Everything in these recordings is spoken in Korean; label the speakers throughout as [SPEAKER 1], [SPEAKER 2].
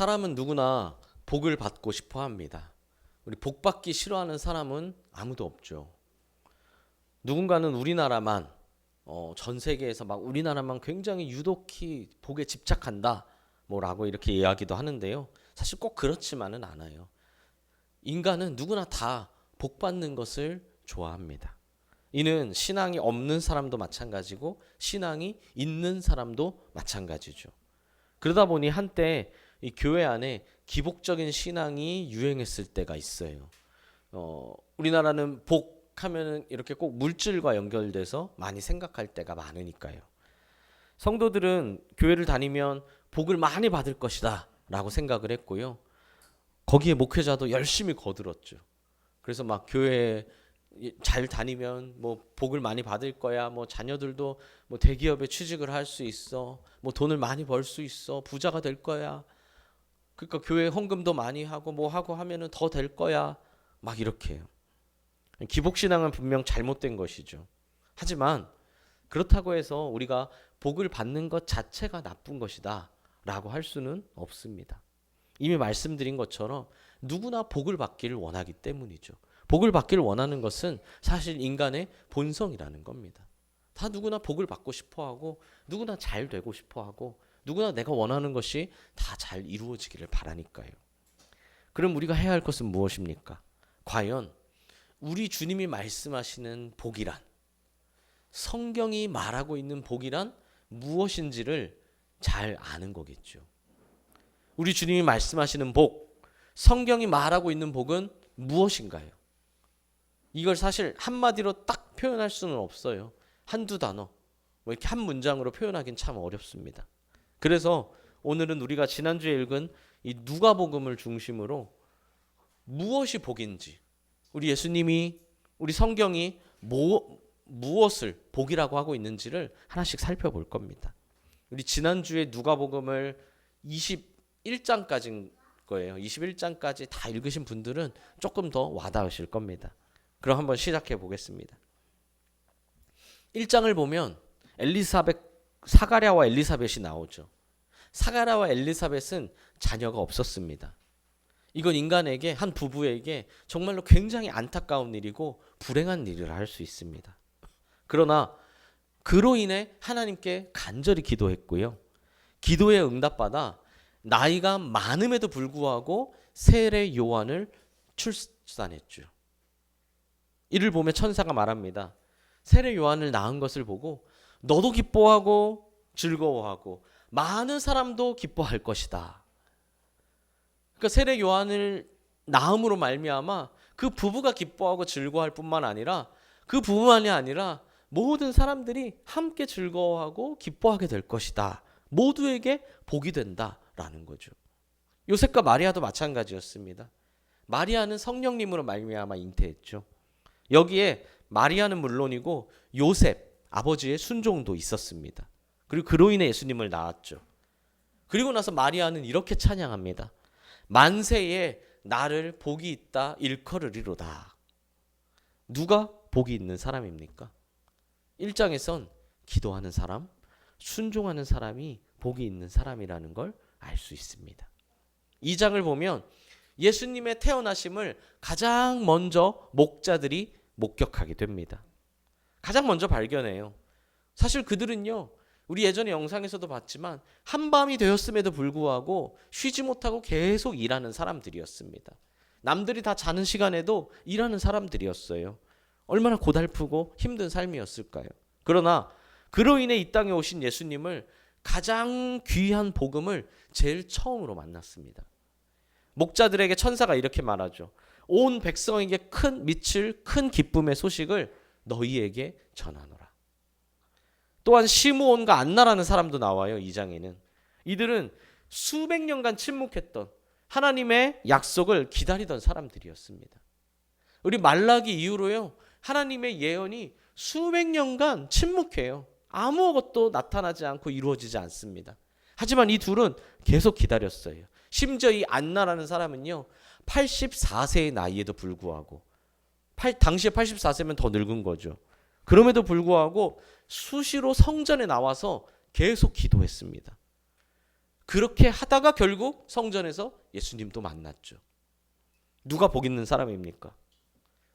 [SPEAKER 1] 사람은 누구나 복을 받고 싶어 합니다. 우리 복 받기 싫어하는 사람은 아무도 없죠. 누군가는 우리나라만 전 세계에서 막 우리나라만 굉장히 유독히 복에 집착한다 뭐라고 이렇게 이야기도 하는데요. 사실 꼭 그렇지만은 않아요. 인간은 누구나 다 복 받는 것을 좋아합니다. 이는 신앙이 없는 사람도 마찬가지고 신앙이 있는 사람도 마찬가지죠. 그러다 보니 한때 이 교회 안에 기복적인 신앙이 유행했을 때가 있어요. 우리나라는 복 하면은 이렇게 꼭 물질과 연결돼서 많이 생각할 때가 많으니까요. 성도들은 교회를 다니면 복을 많이 받을 것이다 라고 생각을 했고요. 거기에 목회자도 열심히 거들었죠. 그래서 막 교회 잘 다니면 뭐 복을 많이 받을 거야. 뭐 자녀들도 뭐 대기업에 취직을 할 수 있어. 뭐 돈을 많이 벌 수 있어. 부자가 될 거야. 그러니까 교회 헌금도 많이 하고 뭐 하고 하면은 더 될 거야. 막 이렇게 해요. 기복신앙은 분명 잘못된 것이죠. 하지만 그렇다고 해서 우리가 복을 받는 것 자체가 나쁜 것이다 라고 할 수는 없습니다. 이미 말씀드린 것처럼 누구나 복을 받기를 원하기 때문이죠. 복을 받기를 원하는 것은 사실 인간의 본성이라는 겁니다. 다 누구나 복을 받고 싶어하고 누구나 잘 되고 싶어하고 누구나 내가 원하는 것이 다 잘 이루어지기를 바라니까요. 그럼 우리가 해야 할 것은 무엇입니까? 과연 우리 주님이 말씀하시는 복이란, 성경이 말하고 있는 복이란 무엇인지를 잘 아는 거겠죠. 우리 주님이 말씀하시는 복, 성경이 말하고 있는 복은 무엇인가요? 이걸 사실 한마디로 딱 표현할 수는 없어요. 한두 단어, 뭐 이렇게 한 문장으로 표현하기는 참 어렵습니다. 그래서 오늘은 우리가 지난주에 읽은 이 누가복음을 중심으로 무엇이 복인지, 우리 예수님이, 우리 성경이 무엇을 복이라고 하고 있는지를 하나씩 살펴볼 겁니다. 우리 지난주에 누가복음을 21장까지인 거예요. 21장까지 다 읽으신 분들은 조금 더 와닿으실 겁니다. 그럼 한번 시작해 보겠습니다. 1장을 보면 사가랴와 엘리사벳이 나오죠. 사가랴와 엘리사벳은 자녀가 없었습니다. 이건 인간에게, 한 부부에게 정말로 굉장히 안타까운 일이고 불행한 일이라 할 수 있습니다. 그러나 그로 인해 하나님께 간절히 기도했고요. 기도에 응답받아 나이가 많음에도 불구하고 세례 요한을 출산했죠. 이를 보며 천사가 말합니다. 세례 요한을 낳은 것을 보고 너도 기뻐하고 즐거워하고 많은 사람도 기뻐할 것이다. 그러니까 세례 요한을 낳음으로 말미암아 그 부부가 기뻐하고 즐거워할 뿐만 아니라 그 부부만이 아니라 모든 사람들이 함께 즐거워하고 기뻐하게 될 것이다. 모두에게 복이 된다라는 거죠. 요셉과 마리아도 마찬가지였습니다. 마리아는 성령님으로 말미암아 잉태했죠. 여기에 마리아는 물론이고 요셉, 아버지의 순종도 있었습니다. 그리고 그로 인해 예수님을 낳았죠. 그리고 나서 마리아는 이렇게 찬양합니다. 만세에 나를 복이 있다 일컬으리로다. 누가 복이 있는 사람입니까? 1장에선 기도하는 사람, 순종하는 사람이 복이 있는 사람이라는 걸 알 수 있습니다. 2장을 보면 예수님의 태어나심을 가장 먼저 목자들이 목격하게 됩니다. 가장 먼저 발견해요. 사실 그들은요, 우리 예전에 영상에서도 봤지만 한밤이 되었음에도 불구하고 쉬지 못하고 계속 일하는 사람들이었습니다. 남들이 다 자는 시간에도 일하는 사람들이었어요. 얼마나 고달프고 힘든 삶이었을까요? 그러나 그로 인해 이 땅에 오신 예수님을 가장 귀한 복음을 제일 처음으로 만났습니다. 목자들에게 천사가 이렇게 말하죠. 온 백성에게 큰 미칠 큰 기쁨의 소식을 너희에게 전하노라. 또한 시므온과 안나라는 사람도 나와요. 2장에는. 이들은 수백 년간 침묵했던 하나님의 약속을 기다리던 사람들이었습니다. 우리 말라기 이후로요, 하나님의 예언이 수백 년간 침묵해요. 아무것도 나타나지 않고 이루어지지 않습니다. 하지만 이 둘은 계속 기다렸어요. 심지어 이 안나라는 사람은요, 84세의 나이에도 불구하고, 당시에 84세면 더 늙은 거죠. 그럼에도 불구하고 수시로 성전에 나와서 계속 기도했습니다. 그렇게 하다가 결국 성전에서 예수님도 만났죠. 누가 복 있는 사람입니까?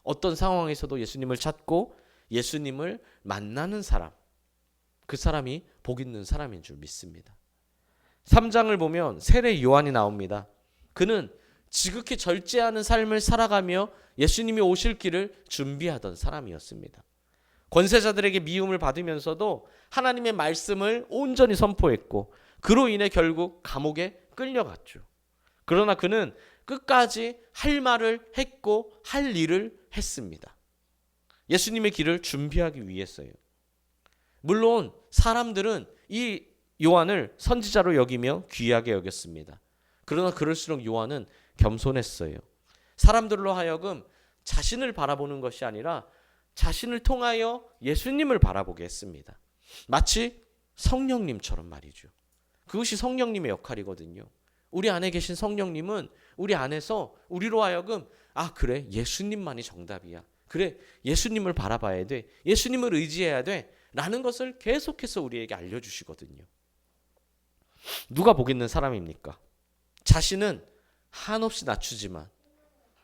[SPEAKER 1] 어떤 상황에서도 예수님을 찾고 예수님을 만나는 사람, 그 사람이 복 있는 사람인 줄 믿습니다. 3장을 보면 세례 요한이 나옵니다. 그는 지극히 절제하는 삶을 살아가며 예수님이 오실 길을 준비하던 사람이었습니다. 권세자들에게 미움을 받으면서도 하나님의 말씀을 온전히 선포했고 그로 인해 결국 감옥에 끌려갔죠. 그러나 그는 끝까지 할 말을 했고 할 일을 했습니다. 예수님의 길을 준비하기 위해서요. 물론 사람들은 이 요한을 선지자로 여기며 귀하게 여겼습니다. 그러나 그럴수록 요한은 겸손했어요. 사람들로 하여금 자신을 바라보는 것이 아니라 자신을 통하여 예수님을 바라보게 했습니다. 마치 성령님처럼 말이죠. 그것이 성령님의 역할이거든요. 우리 안에 계신 성령님은 우리 안에서 우리로 하여금 그래, 예수님만이 정답이야. 그래, 예수님을 바라봐야 돼. 예수님을 의지해야 돼. 라는 것을 계속해서 우리에게 알려주시거든요. 누가 복 있는 사람입니까? 자신은 한없이 낮추지만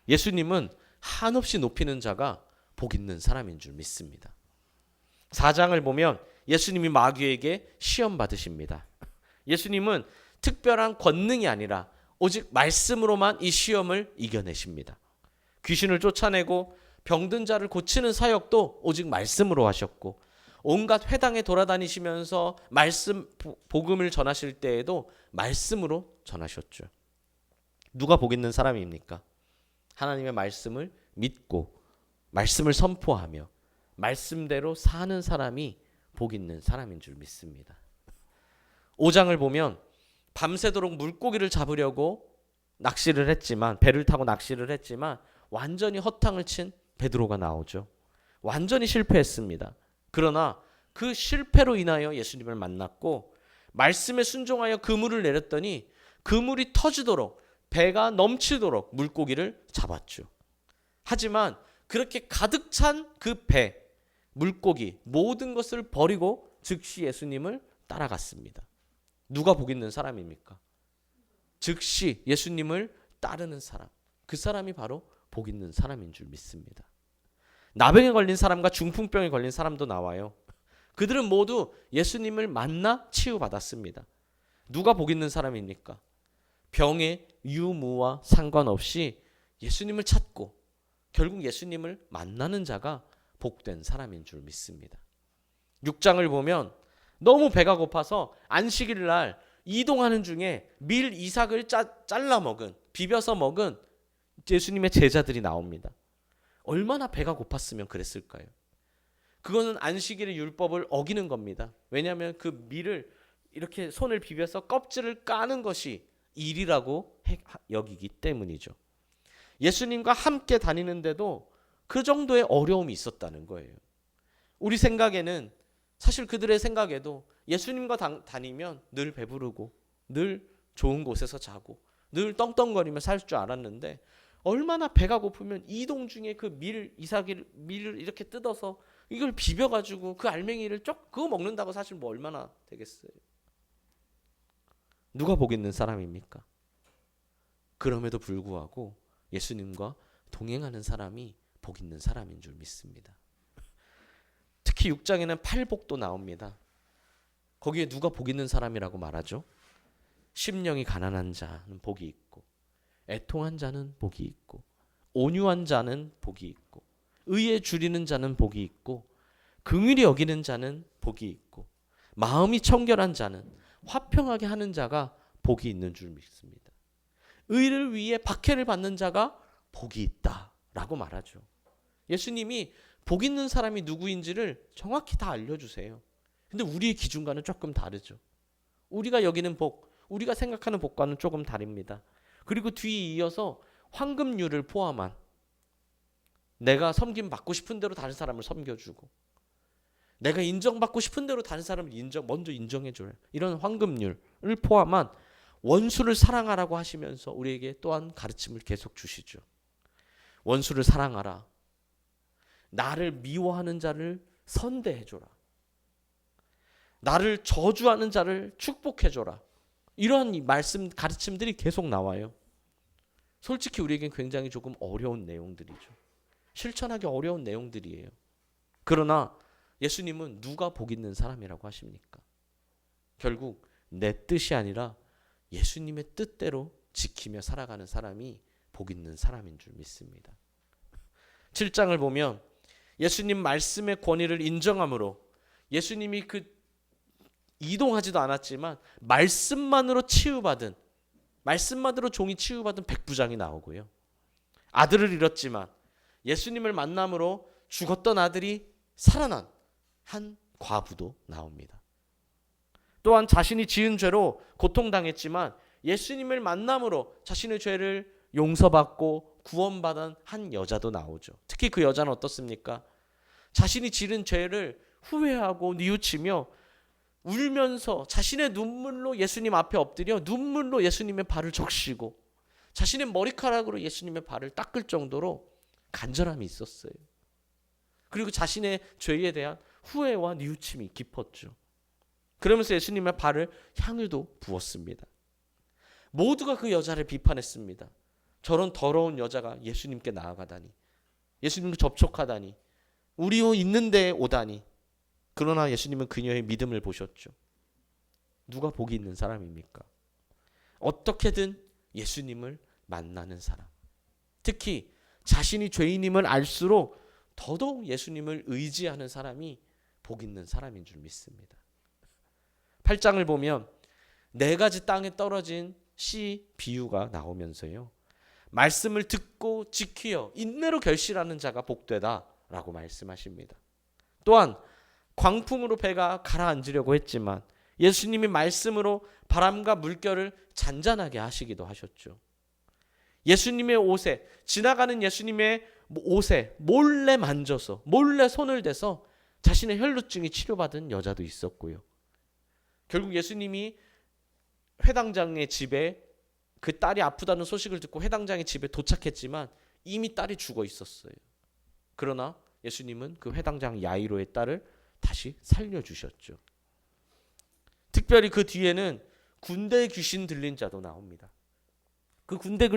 [SPEAKER 1] 예수님은 한없이 높이는 자가 복 있는 사람인 줄 믿습니다. 4장을 보면 예수님이 마귀에게 시험 받으십니다. 예수님은 특별한 권능이 아니라 오직 말씀으로만 이 시험을 이겨내십니다. 귀신을 쫓아내고 병든 자를 고치는 사역도 오직 말씀으로 하셨고 온갖 회당에 돌아다니시면서 말씀 복음을 전하실 때에도 말씀으로 전하셨죠. 누가 복 있는 사람입니까? 하나님의 말씀을 믿고 말씀을 선포하며 말씀대로 사는 사람이 복 있는 사람인 줄 믿습니다. 5장을 보면 밤새도록 물고기를 잡으려고 낚시를 했지만 배를 타고 낚시를 했지만 완전히 허탕을 친 베드로가 나오죠. 완전히 실패했습니다. 그러나 그 실패로 인하여 예수님을 만났고 말씀에 순종하여 그물을 내렸더니 그물이 터지도록 배가 넘치도록 물고기를 잡았죠. 하지만 그렇게 가득 찬 그 배, 물고기 모든 것을 버리고 즉시 예수님을 따라갔습니다. 누가 복 있는 사람입니까? 즉시 예수님을 따르는 사람, 그 사람이 바로 복 있는 사람인 줄 믿습니다. 나병에 걸린 사람과 중풍병에 걸린 사람도 나와요. 그들은 모두 예수님을 만나 치유받았습니다. 누가 복 있는 사람입니까? 병의 유무와 상관없이 예수님을 찾고 결국 예수님을 만나는 자가 복된 사람인 줄 믿습니다. 6장을 보면 너무 배가 고파서 안식일 날 이동하는 중에 밀 이삭을 잘라 먹은, 비벼서 먹은 예수님의 제자들이 나옵니다. 얼마나 배가 고팠으면 그랬을까요? 그거는 안식일의 율법을 어기는 겁니다. 왜냐하면 그 밀을 이렇게 손을 비벼서 껍질을 까는 것이 일이라고 여기기 때문이죠. 예수님과 함께 다니는데도 그 정도의 어려움이 있었다는 거예요. 우리 생각에는 사실 그들의 생각에도 예수님과 다니면 늘 배부르고 늘 좋은 곳에서 자고 늘 떵떵거리며 살 줄 알았는데 얼마나 배가 고프면 이동 중에 그 밀을 이렇게 뜯어서 이걸 비벼가지고 그 알맹이를 그거 먹는다고 사실 뭐 얼마나 되겠어요. 누가 복 있는 사람입니까? 그럼에도 불구하고 예수님과 동행하는 사람이 복 있는 사람인 줄 믿습니다. 특히 6장에는 팔복도 나옵니다. 거기에 누가 복 있는 사람이라고 말하죠? 심령이 가난한 자는 복이 있고 애통한 자는 복이 있고 온유한 자는 복이 있고 의에 줄이는 자는 복이 있고 긍휼히 여기는 자는 복이 있고 마음이 청결한 자는 화평하게 하는 자가 복이 있는 줄 믿습니다. 의를 위해 박해를 받는 자가 복이 있다라고 말하죠. 예수님이 복 있는 사람이 누구인지를 정확히 다 알려주세요. 근데 우리의 기준과는 조금 다르죠. 우리가 여기는 복, 우리가 생각하는 복과는 조금 다릅니다. 그리고 뒤에 이어서 황금률을 포함한 내가 섬김 받고 싶은 대로 다른 사람을 섬겨주고 내가 인정받고 싶은 대로 다른 사람을 먼저 인정해줘요. 이런 황금률을 포함한 원수를 사랑하라고 하시면서 우리에게 또한 가르침을 계속 주시죠. 원수를 사랑하라. 나를 미워하는 자를 선대해줘라. 나를 저주하는 자를 축복해줘라. 이러한 이 말씀 가르침들이 계속 나와요. 솔직히 우리에겐 굉장히 조금 어려운 내용들이죠. 실천하기 어려운 내용들이에요. 그러나 예수님은 누가 복 있는 사람이라고 하십니까? 결국 내 뜻이 아니라 예수님의 뜻대로 지키며 살아가는 사람이 복 있는 사람인 줄 믿습니다. 7장을 보면 예수님 말씀의 권위를 인정함으로 예수님이 이동하지도 않았지만 말씀만으로 말씀만으로 종이 치유받은 백부장이 나오고요. 아들을 잃었지만 예수님을 만남으로 죽었던 아들이 살아난 한 과부도 나옵니다. 또한 자신이 지은 죄로 고통당했지만 예수님을 만남으로 자신의 죄를 용서받고 구원받은 한 여자도 나오죠. 특히 그 여자는 어떻습니까? 자신이 지은 죄를 후회하고 뉘우치며 울면서 자신의 눈물로 예수님 앞에 엎드려 눈물로 예수님의 발을 적시고 자신의 머리카락으로 예수님의 발을 닦을 정도로 간절함이 있었어요. 그리고 자신의 죄에 대한 후회와 뉘우침이 깊었죠. 그러면서 예수님의 발을 향유도 부었습니다. 모두가 그 여자를 비판했습니다. 저런 더러운 여자가 예수님께 나아가다니, 예수님과 접촉하다니, 우리 있는 데에 오다니. 그러나 예수님은 그녀의 믿음을 보셨죠. 누가 복이 있는 사람입니까? 어떻게든 예수님을 만나는 사람. 특히 자신이 죄인임을 알수록 더더욱 예수님을 의지하는 사람이 복 있는 사람인 줄 믿습니다. 8장을 보면 4가지 땅에 떨어진 씨 비유가 나오면서요. 말씀을 듣고 지키어 인내로 결실하는 자가 복되다라고 말씀하십니다. 또한 광풍으로 배가 가라앉으려고 했지만 예수님이 말씀으로 바람과 물결을 잔잔하게 하시기도 하셨죠. 예수님의 옷에, 지나가는 예수님의 옷에 몰래 만져서, 몰래 손을 대서 자신의 혈루증이 치료받은 여자도 있었고요. 결국 예수님이 회당장의 집에 그 딸이 아프다는 소식을 듣고 회당장의 집에 도착했지만 이미 딸이 죽어 있었어요. 그러나 예수님은 그 회당장 야이로의 딸을 다시 살려주셨죠. 특별히 그 뒤에는 군대의 귀신 들린 자도 나옵니다. 그 군대의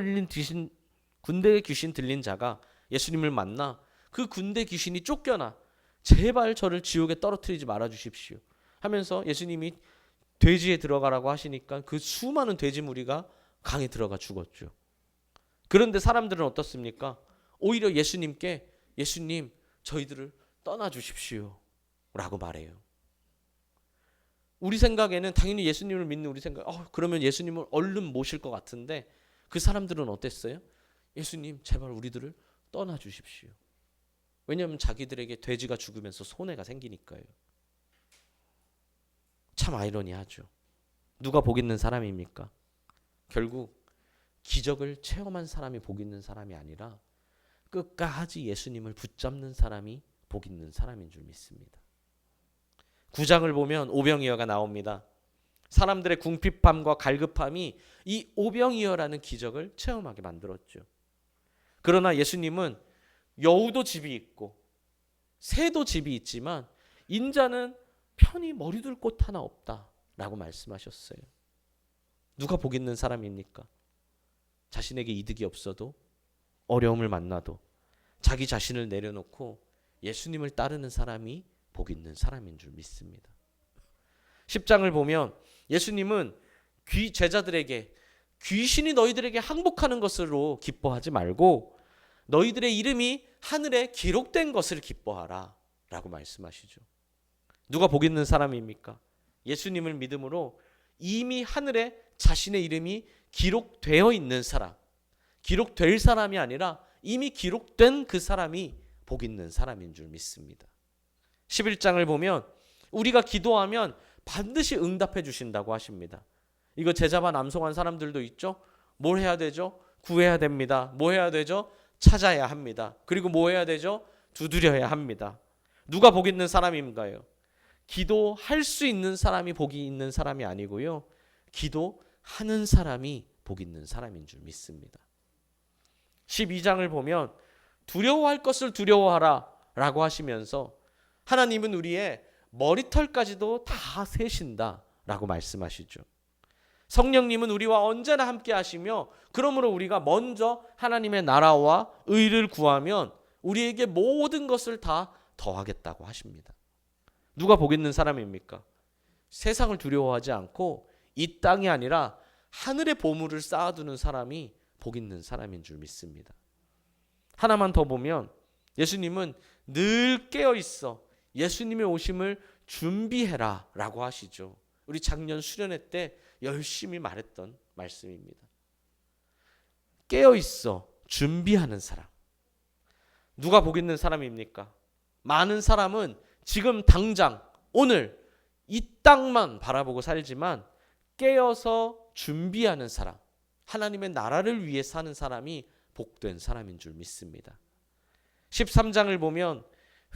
[SPEAKER 1] 귀신 들린 자가 예수님을 만나 그 군대 귀신이 쫓겨나 제발 저를 지옥에 떨어뜨리지 말아 주십시오 하면서 예수님이 돼지에 들어가라고 하시니까 그 수많은 돼지 무리가 강에 들어가 죽었죠. 그런데 사람들은 어떻습니까? 오히려 예수님께 예수님 저희들을 떠나 주십시오 라고 말해요. 우리 생각에는 당연히 예수님을 믿는 우리 생각, 그러면 예수님을 얼른 모실 것 같은데 그 사람들은 어땠어요? 예수님 제발 우리들을 떠나 주십시오. 왜냐하면 자기들에게 돼지가 죽으면서 손해가 생기니까요. 참 아이러니하죠. 누가 복 있는 사람입니까? 결국 기적을 체험한 사람이 복 있는 사람이 아니라 끝까지 예수님을 붙잡는 사람이 복 있는 사람인 줄 믿습니다. 9장을 보면 오병이어가 나옵니다. 사람들의 궁핍함과 갈급함이 이 오병이어라는 기적을 체험하게 만들었죠. 그러나 예수님은 여우도 집이 있고 새도 집이 있지만 인자는 편히 머리둘 곳 하나 없다라고 말씀하셨어요. 누가 복 있는 사람입니까? 자신에게 이득이 없어도 어려움을 만나도 자기 자신을 내려놓고 예수님을 따르는 사람이 복 있는 사람인 줄 믿습니다. 10장을 보면 예수님은 제자들에게 귀신이 너희들에게 항복하는 것으로 기뻐하지 말고 너희들의 이름이 하늘에 기록된 것을 기뻐하라 라고 말씀하시죠. 누가 복 있는 사람입니까? 예수님을 믿음으로 이미 하늘에 자신의 이름이 기록되어 있는 사람, 기록될 사람이 아니라 이미 기록된 그 사람이 복 있는 사람인 줄 믿습니다. 11장을 보면 우리가 기도하면 반드시 응답해 주신다고 하십니다. 이거 제자반 암송한 사람들도 있죠. 뭘 해야 되죠? 구해야 됩니다. 뭐 해야 되죠? 찾아야 합니다. 그리고 뭐 해야 되죠? 두드려야 합니다. 누가 복 있는 사람인가요? 기도할 수 있는 사람이 복이 있는 사람이 아니고요. 기도하는 사람이 복 있는 사람인 줄 믿습니다. 12장을 보면 두려워할 것을 두려워하라 라고 하시면서 하나님은 우리의 머리털까지도 다 세신다 라고 말씀하시죠. 성령님은 우리와 언제나 함께 하시며 그러므로 우리가 먼저 하나님의 나라와 의를 구하면 우리에게 모든 것을 다 더하겠다고 하십니다. 누가 복 있는 사람입니까? 세상을 두려워하지 않고 이 땅이 아니라 하늘의 보물을 쌓아두는 사람이 복 있는 사람인 줄 믿습니다. 하나만 더 보면 예수님은 늘 깨어 있어 예수님의 오심을 준비해라 라고 하시죠. 우리 작년 수련회 때 열심히 말했던 말씀입니다. 깨어 있어 준비하는 사람. 누가 복 있는 사람입니까? 많은 사람은 지금 당장 오늘 이 땅만 바라보고 살지만 깨어서 준비하는 사람, 하나님의 나라를 위해 사는 사람이 복된 사람인 줄 믿습니다. 13장을 보면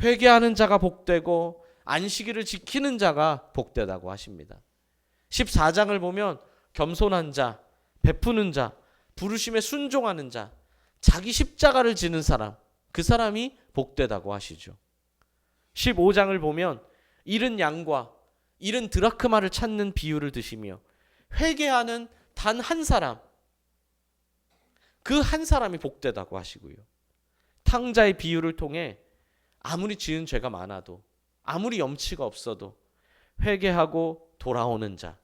[SPEAKER 1] 회개하는 자가 복되고 안식일을 지키는 자가 복되다고 하십니다. 14장을 보면 겸손한 자, 베푸는 자, 부르심에 순종하는 자, 자기 십자가를 지는 사람, 그 사람이 복되다고 하시죠. 15장을 보면 잃은 양과 잃은 드라크마를 찾는 비유를 드시며 회개하는 단 한 사람, 그 한 사람이 복되다고 하시고요. 탕자의 비유를 통해 아무리 지은 죄가 많아도 아무리 염치가 없어도 회개하고 돌아오는 자,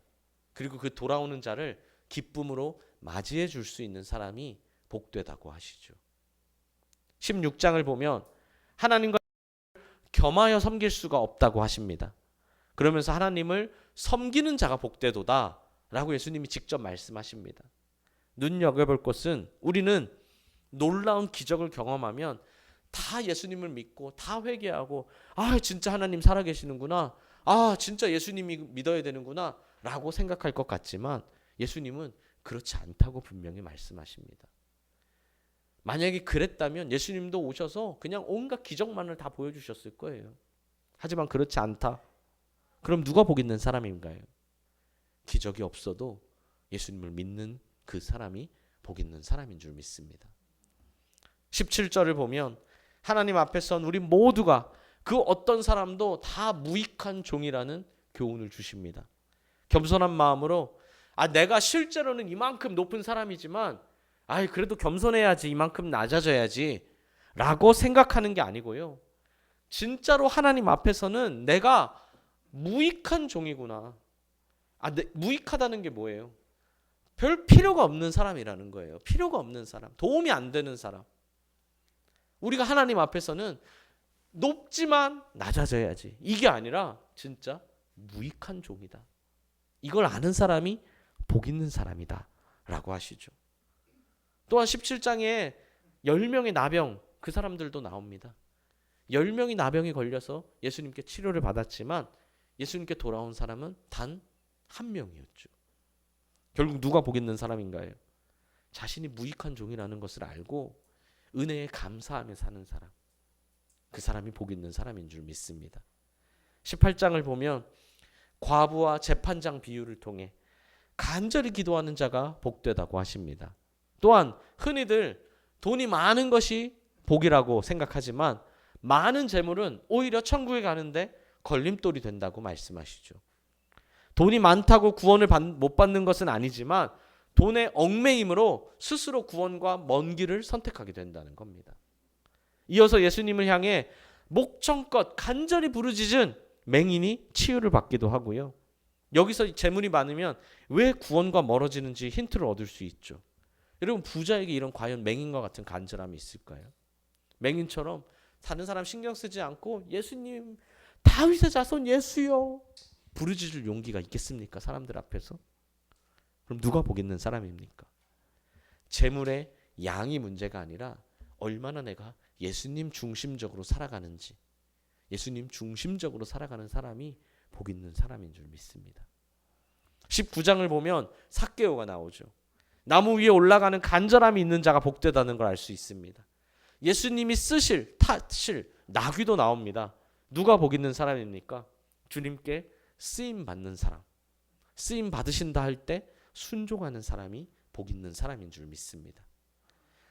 [SPEAKER 1] 그리고 그 돌아오는 자를 기쁨으로 맞이해 줄 수 있는 사람이 복되다고 하시죠. 16장을 보면 하나님과 겸하여 섬길 수가 없다고 하십니다. 그러면서 하나님을 섬기는 자가 복되도다 라고 예수님이 직접 말씀하십니다. 눈여겨볼 것은 우리는 놀라운 기적을 경험하면 다 예수님을 믿고 다 회개하고 진짜 하나님 살아계시는구나, 진짜 예수님이 믿어야 되는구나 라고 생각할 것 같지만 예수님은 그렇지 않다고 분명히 말씀하십니다. 만약에 그랬다면 예수님도 오셔서 그냥 온갖 기적만을 다 보여주셨을 거예요. 하지만 그렇지 않다. 그럼 누가 복 있는 사람인가요? 기적이 없어도 예수님을 믿는 그 사람이 복 있는 사람인 줄 믿습니다. 17절을 보면 하나님 앞에 선 우리 모두가 그 어떤 사람도 다 무익한 종이라는 교훈을 주십니다. 겸손한 마음으로 내가 실제로는 이만큼 높은 사람이지만 그래도 겸손해야지, 이만큼 낮아져야지 라고 생각하는 게 아니고요. 진짜로 하나님 앞에서는 내가 무익한 종이구나. 무익하다는 게 뭐예요? 별 필요가 없는 사람이라는 거예요. 필요가 없는 사람, 도움이 안 되는 사람. 우리가 하나님 앞에서는 높지만 낮아져야지, 이게 아니라 진짜 무익한 종이다. 이걸 아는 사람이 복 있는 사람이다 라고 하시죠. 또한 17장에 10명의 나병, 그 사람들도 나옵니다. 10명이 나병이 걸려서 예수님께 치료를 받았지만 예수님께 돌아온 사람은 단 한 명이었죠. 결국 누가 복 있는 사람인가요? 자신이 무익한 종이라는 것을 알고 은혜에 감사하며 사는 사람, 그 사람이 복 있는 사람인 줄 믿습니다. 18장을 보면 과부와 재판장 비유를 통해 간절히 기도하는 자가 복되다고 하십니다. 또한 흔히들 돈이 많은 것이 복이라고 생각하지만 많은 재물은 오히려 천국에 가는데 걸림돌이 된다고 말씀하시죠. 돈이 많다고 구원을 못 받는 것은 아니지만 돈의 얽매임으로 스스로 구원과 먼 길을 선택하게 된다는 겁니다. 이어서 예수님을 향해 목청껏 간절히 부르짖은 맹인이 치유를 받기도 하고요. 여기서 재물이 많으면 왜 구원과 멀어지는지 힌트를 얻을 수 있죠. 여러분, 부자에게 이런 과연 맹인과 같은 간절함이 있을까요? 맹인처럼 다른 사람 신경 쓰지 않고 예수님, 다윗의 자손 예수요 부르짖을 용기가 있겠습니까? 사람들 앞에서? 그럼 누가 복 있는 사람입니까? 재물의 양이 문제가 아니라 얼마나 내가 예수님 중심적으로 살아가는지, 예수님 중심적으로 살아가는 사람이 복 있는 사람인 줄 믿습니다. 19장을 보면 삭개오가 나오죠. 나무 위에 올라가는 간절함이 있는 자가 복되다는 걸 알 수 있습니다. 예수님이 타실 나귀도 나옵니다. 누가 복 있는 사람입니까? 주님께 쓰임 받는 사람, 쓰임 받으신다 할 때 순종하는 사람이 복 있는 사람인 줄 믿습니다.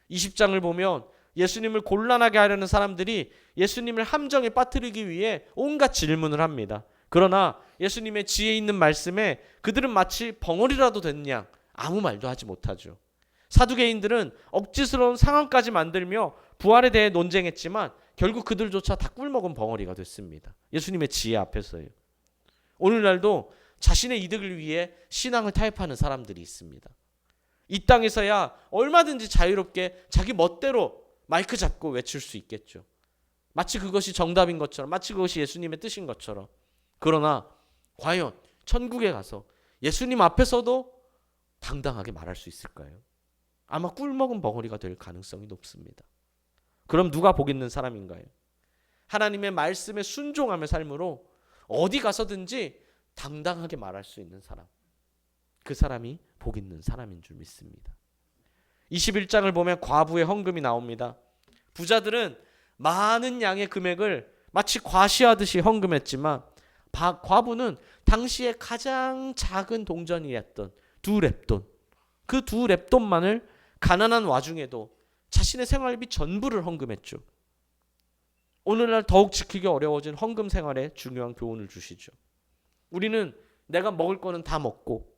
[SPEAKER 1] 20장을 보면 예수님을 곤란하게 하려는 사람들이 예수님을 함정에 빠뜨리기 위해 온갖 질문을 합니다. 그러나 예수님의 지혜 있는 말씀에 그들은 마치 벙어리라도 된 양 아무 말도 하지 못하죠. 사두개인들은 억지스러운 상황까지 만들며 부활에 대해 논쟁했지만 결국 그들조차 다 꿀먹은 벙어리가 됐습니다. 예수님의 지혜 앞에서요. 오늘날도 자신의 이득을 위해 신앙을 타협하는 사람들이 있습니다. 이 땅에서야 얼마든지 자유롭게 자기 멋대로 마이크 잡고 외칠 수 있겠죠. 마치 그것이 정답인 것처럼, 마치 그것이 예수님의 뜻인 것처럼. 그러나 과연 천국에 가서 예수님 앞에서도 당당하게 말할 수 있을까요? 아마 꿀먹은 벙어리가 될 가능성이 높습니다. 그럼 누가 복 있는 사람인가요? 하나님의 말씀에 순종하며 삶으로 어디 가서든지 당당하게 말할 수 있는 사람. 그 사람이 복 있는 사람인 줄 믿습니다. 21장을 보면 과부의 헌금이 나옵니다. 부자들은 많은 양의 금액을 마치 과시하듯이 헌금했지만 과부는 당시에 가장 작은 동전이었던 2렙돈, 그 2렙돈만을 가난한 와중에도 자신의 생활비 전부를 헌금했죠. 오늘날 더욱 지키기 어려워진 헌금 생활에 중요한 교훈을 주시죠. 우리는 내가 먹을 거는 다 먹고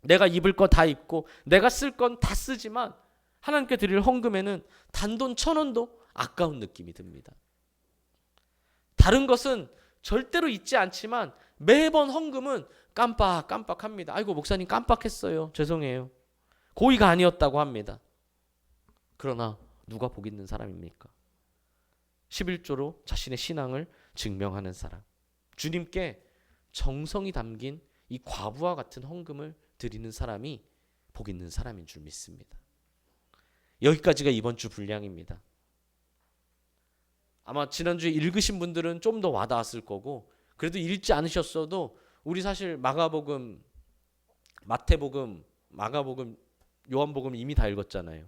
[SPEAKER 1] 내가 입을 거 다 입고 내가 쓸 건 다 쓰지만 하나님께 드릴 헌금에는 단돈 1,000원도 아까운 느낌이 듭니다. 다른 것은 절대로 잊지 않지만 매번 헌금은 깜빡합니다. 아이고 목사님 깜빡했어요. 죄송해요. 고의가 아니었다고 합니다. 그러나 누가 복 있는 사람입니까? 11조로 자신의 신앙을 증명하는 사람. 주님께 정성이 담긴 이 과부와 같은 헌금을 드리는 사람이 복 있는 사람인 줄 믿습니다. 여기까지가 이번 주 분량입니다. 아마 지난주에 읽으신 분들은 좀 더 와닿았을 거고, 그래도 읽지 않으셨어도 우리 사실 마가복음, 마태복음, 마가복음, 요한복음 이미 다 읽었잖아요.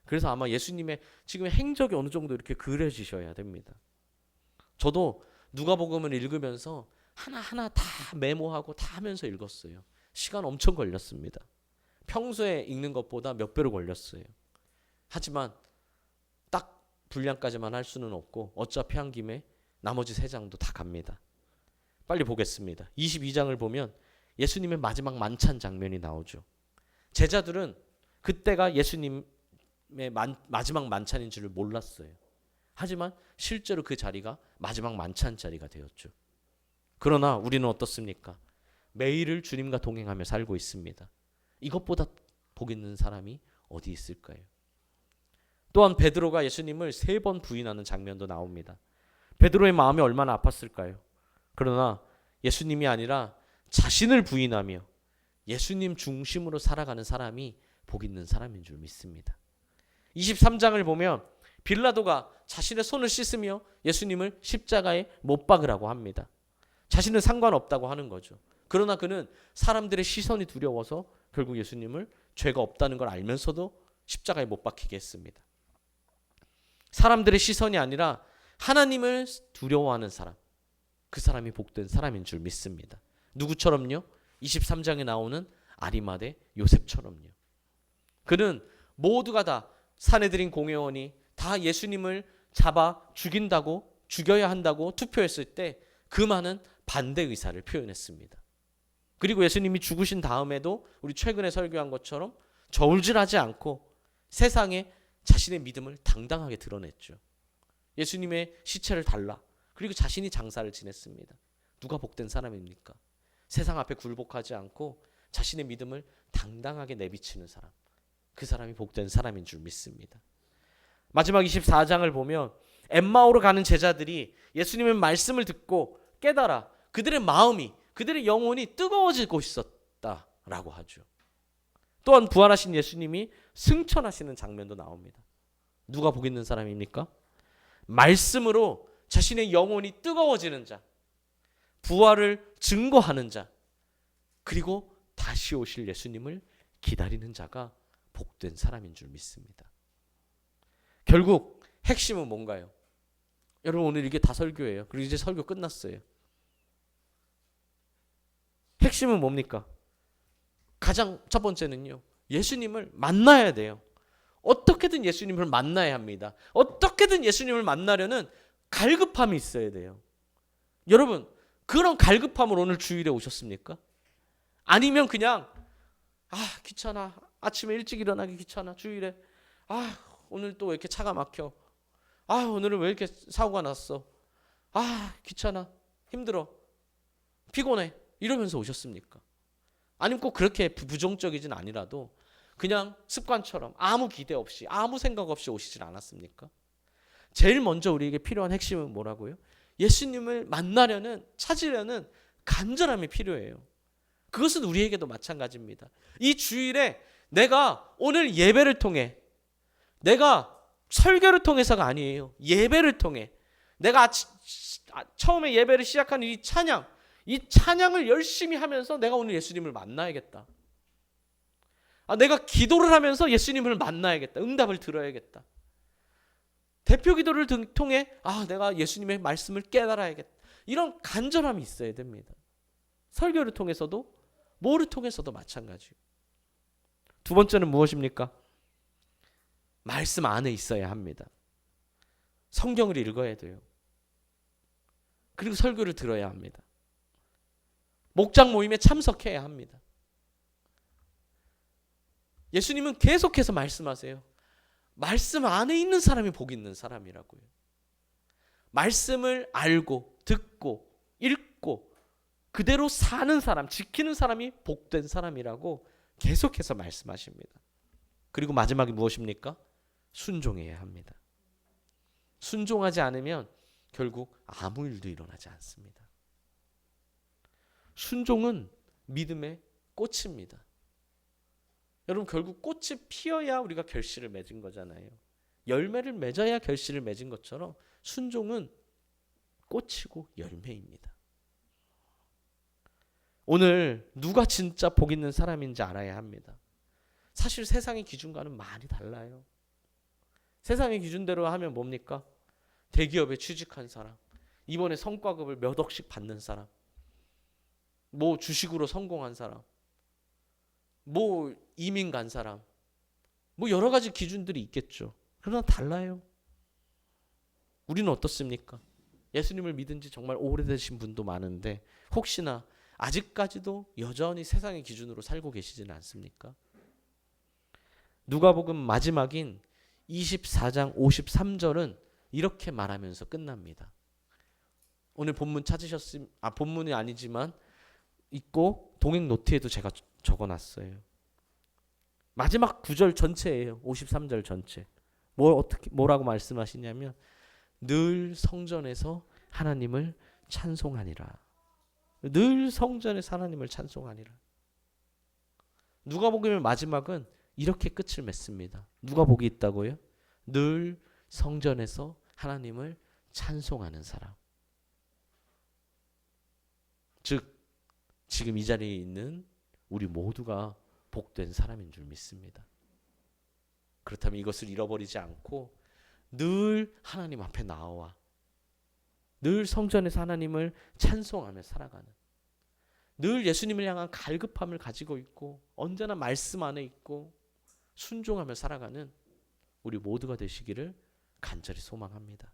[SPEAKER 1] 그래서 아마 예수님의 지금 행적이 어느 정도 이렇게 그려지셔야 됩니다. 저도 누가복음을 읽으면서 하나하나 다 메모하고 다 하면서 읽었어요. 시간 엄청 걸렸습니다. 평소에 읽는 것보다 몇 배로 걸렸어요. 하지만 딱 분량까지만 할 수는 없고 어차피 한 김에 나머지 3장도 다 갑니다. 빨리 보겠습니다. 22장을 보면 예수님의 마지막 만찬 장면이 나오죠. 제자들은 그때가 예수님의 마지막 만찬인 줄을 몰랐어요. 하지만 실제로 그 자리가 마지막 만찬 자리가 되었죠. 그러나 우리는 어떻습니까? 매일을 주님과 동행하며 살고 있습니다. 이것보다 복 있는 사람이 어디 있을까요? 또한 베드로가 예수님을 3번 부인하는 장면도 나옵니다. 베드로의 마음이 얼마나 아팠을까요? 그러나 예수님이 아니라 자신을 부인하며 예수님 중심으로 살아가는 사람이 복 있는 사람인 줄 믿습니다. 23장을 보면 빌라도가 자신의 손을 씻으며 예수님을 십자가에 못 박으라고 합니다. 자신은 상관없다고 하는 거죠. 그러나 그는 사람들의 시선이 두려워서 결국 예수님을 죄가 없다는 걸 알면서도 십자가에 못 박히게 했습니다. 사람들의 시선이 아니라 하나님을 두려워하는 사람, 그 사람이 복된 사람인 줄 믿습니다. 누구처럼요? 23장에 나오는 아리마대 요셉처럼요. 그는 모두가 다 산헤드린 공회원이 다 예수님을 잡아 죽여야 한다고 투표했을 때 그 많은 반대 의사를 표현했습니다. 그리고 예수님이 죽으신 다음에도 우리 최근에 설교한 것처럼 저울질하지 않고 세상에 자신의 믿음을 당당하게 드러냈죠. 예수님의 시체를 달라. 그리고 자신이 장사를 지냈습니다. 누가 복된 사람입니까? 세상 앞에 굴복하지 않고 자신의 믿음을 당당하게 내비치는 사람. 그 사람이 복된 사람인 줄 믿습니다. 마지막 24장을 보면 엠마오로 가는 제자들이 예수님의 말씀을 듣고 깨달아 그들의 마음이, 그들의 영혼이 뜨거워지고 있었다라고 하죠. 또한 부활하신 예수님이 승천하시는 장면도 나옵니다. 누가 복 있는 사람입니까? 말씀으로 자신의 영혼이 뜨거워지는 자, 부활을 증거하는 자, 그리고 다시 오실 예수님을 기다리는 자가 복된 사람인 줄 믿습니다. 결국 핵심은 뭔가요? 여러분 오늘 이게 다 설교예요. 그리고 이제 설교 끝났어요. 핵심은 뭡니까? 가장 첫 번째는요. 예수님을 만나야 돼요. 어떻게든 예수님을 만나야 합니다. 어떻게든 예수님을 만나려는 갈급함이 있어야 돼요. 여러분 그런 갈급함으로 오늘 주일에 오셨습니까? 아니면 그냥 귀찮아. 아침에 일찍 일어나기 귀찮아. 주일에 오늘 또 왜 이렇게 차가 막혀. 오늘은 왜 이렇게 사고가 났어. 귀찮아. 힘들어. 피곤해. 이러면서 오셨습니까? 아니면 꼭 그렇게 부정적이진 아니라도 그냥 습관처럼 아무 기대 없이 아무 생각 없이 오시질 않았습니까? 제일 먼저 우리에게 필요한 핵심은 뭐라고요? 예수님을 만나려는, 찾으려는 간절함이 필요해요. 그것은 우리에게도 마찬가지입니다. 이 주일에 내가 오늘 예배를 통해, 내가 설교를 통해서가 아니에요. 예배를 통해 내가 처음에 예배를 시작한 이 찬양을 열심히 하면서 내가 오늘 예수님을 만나야겠다. 내가 기도를 하면서 예수님을 만나야겠다. 응답을 들어야겠다. 대표 기도를 통해 내가 예수님의 말씀을 깨달아야겠다. 이런 간절함이 있어야 됩니다. 설교를 통해서도 뭐를 통해서도 마찬가지예요. 두 번째는 무엇입니까? 말씀 안에 있어야 합니다. 성경을 읽어야 돼요. 그리고 설교를 들어야 합니다. 목장 모임에 참석해야 합니다. 예수님은 계속해서 말씀하세요. 말씀 안에 있는 사람이 복 있는 사람이라고요. 말씀을 알고 듣고 읽고 그대로 사는 사람, 지키는 사람이 복된 사람이라고 계속해서 말씀하십니다. 그리고 마지막이 무엇입니까? 순종해야 합니다. 순종하지 않으면 결국 아무 일도 일어나지 않습니다. 순종은 믿음의 꽃입니다. 여러분, 결국 꽃이 피어야 우리가 결실을 맺은 거잖아요. 열매를 맺어야 결실을 맺은 것처럼 순종은 꽃이고 열매입니다. 오늘 누가 진짜 복 있는 사람인지 알아야 합니다. 사실 세상의 기준과는 많이 달라요. 세상의 기준대로 하면 뭡니까? 대기업에 취직한 사람, 이번에 성과급을 몇 억씩 받는 사람, 뭐 주식으로 성공한 사람, 뭐 이민 간 사람, 뭐 여러 가지 기준들이 있겠죠. 그러나 달라요. 우리는 어떻습니까? 예수님을 믿은 지 정말 오래되신 분도 많은데 혹시나 아직까지도 여전히 세상의 기준으로 살고 계시지는 않습니까? 누가복음 마지막인 24장 53절은 이렇게 말하면서 끝납니다. 오늘 본문 찾으셨으면 본문이 아니지만 있고 동행 노트에도 제가 적어놨어요. 마지막 9절 전체예요. 53절 전체. 뭐라고 말씀하시냐면 늘 성전에서 하나님을 찬송하니라. 늘 성전에서 하나님을 찬송하니라. 누가복음의 마지막은 이렇게 끝을 맺습니다. 누가복이 있다고요? 늘 성전에서 하나님을 찬송하는 사람. 즉 지금 이 자리에 있는 우리 모두가 복된 사람인 줄 믿습니다. 그렇다면 이것을 잃어버리지 않고 늘 하나님 앞에 나와 늘 성전에서 하나님을 찬송하며 살아가는, 늘 예수님을 향한 갈급함을 가지고 있고 언제나 말씀 안에 있고 순종하며 살아가는 우리 모두가 되시기를 간절히 소망합니다.